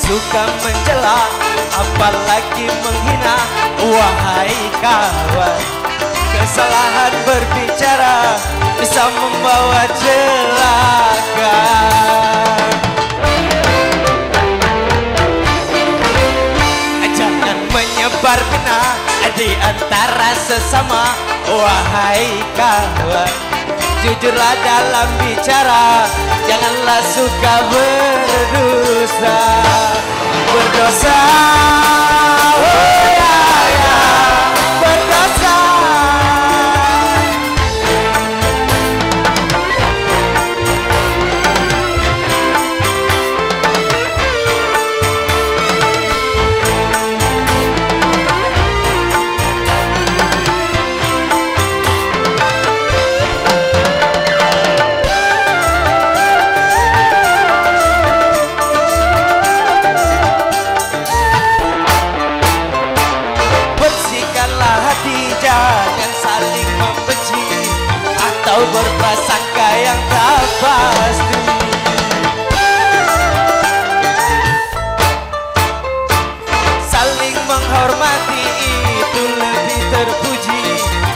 Suka mencela, apalagi menghina. Wahai kawan, kesalahan berbicara bisa membawa celaka. Jangan menyebar fitnah di antara sesama. Wahai kawan, jujurlah dalam bicara, janganlah suka berdosa. Berdosa, oh ya, ya, berdosa. Jangan saling membenci atau berprasangka yang tak pasti. Saling menghormati itu lebih terpuji.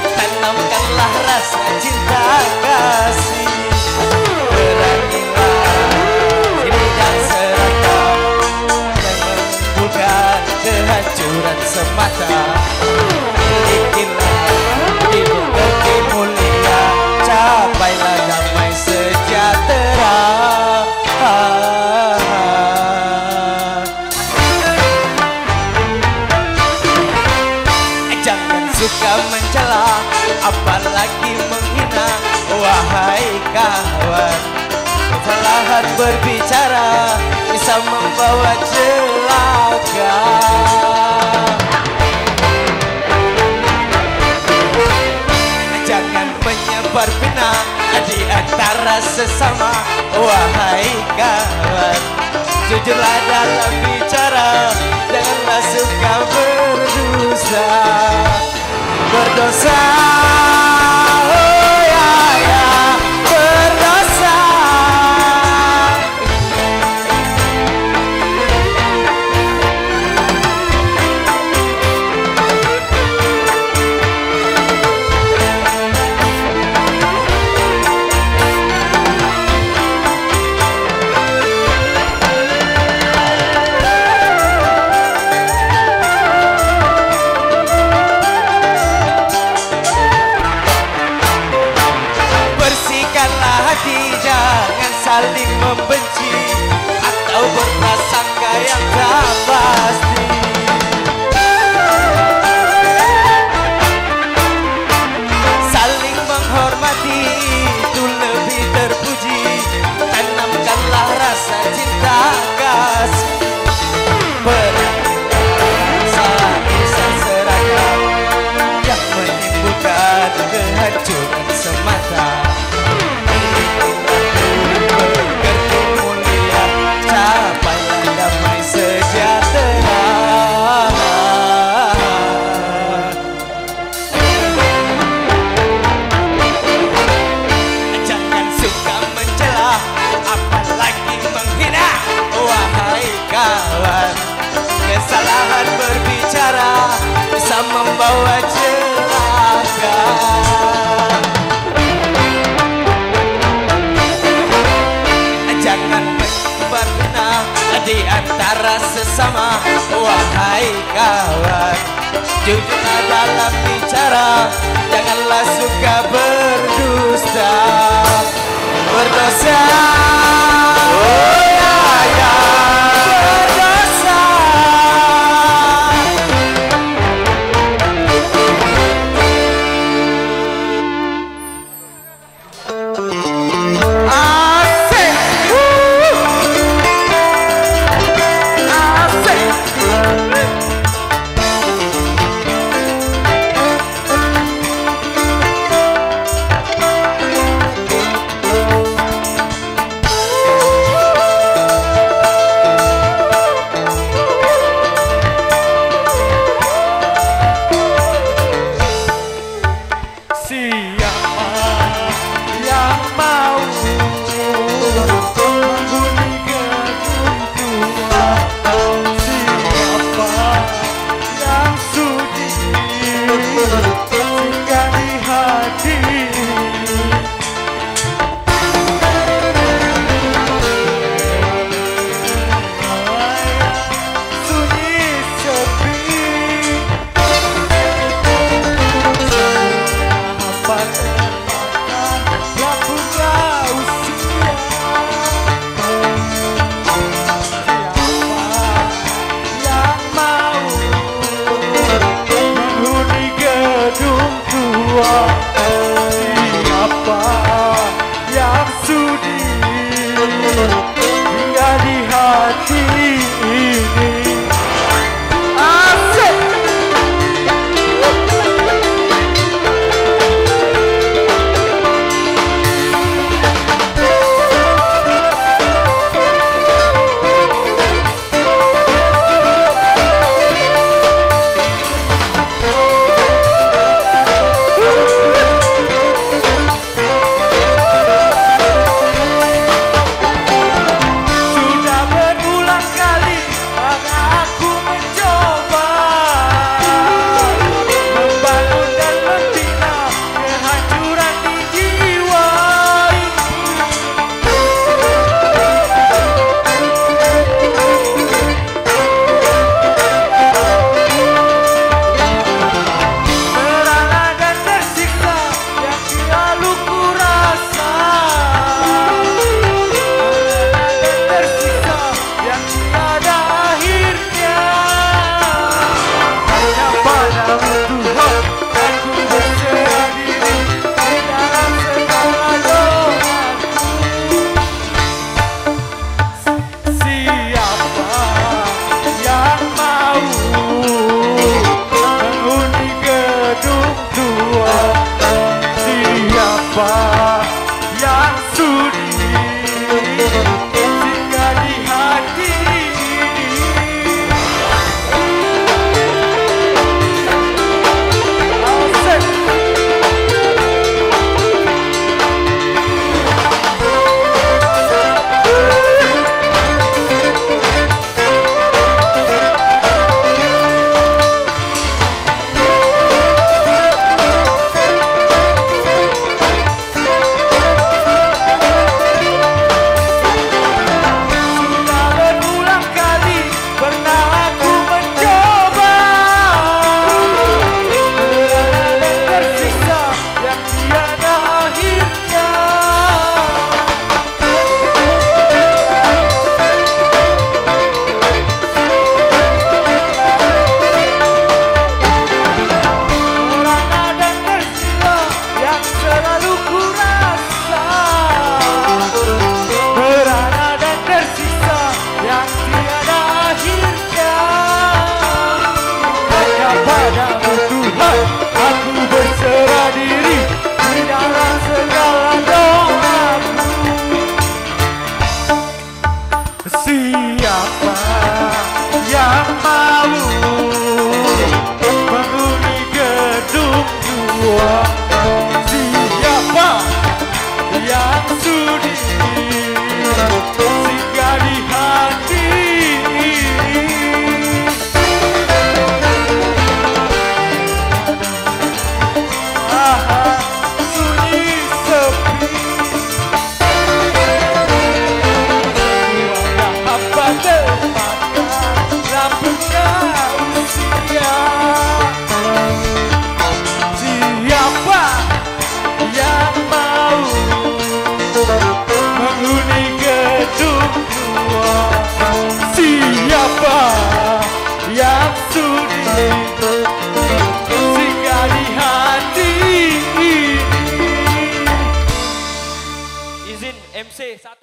Tanamkanlah rasa cinta kasih. Berangilah sini dan seragam, jangan bukan kehancuran semata. Capailah damai sejahtera. Jangan suka mencela, apalagi menghina. Wahai kawan, kesalahan berbicara bisa membawa celaka. Jangan menyebar fitnah di antara sesama. Wahai kawan, jujurlah dalam bicara, janganlah suka berdosa. Berdosa, oh ya, ya, berdosa. Jangan saling membenci atau berprasangka yang tak pasti. Saling menghormati itu lebih terpuji. Tanamkanlah rasa cinta kasih. Saling seragam yang menimbulkan kehancuran semata. Capailah damai sejahtera. Jangan suka mencela, apalagi menghina. Wahai kawan, kesalahan berbicara bisa membawa celaka. Jangan menyebar fitnah di antara sesama. Wahai kawan, jujurlah dalam bicara, janganlah suka berdusta. Berdosa, oh ya, ya, berdosa. Siapa yang mau menghuni gedung dua? Siapa yang sudi singgah di hati? Sunyi sepi, ruangnya hampa terbakar, lampunya usia. Siapa yang mau menghuni gedung tua? Siapa yang sudi singgah di hati ini? Izin MC 1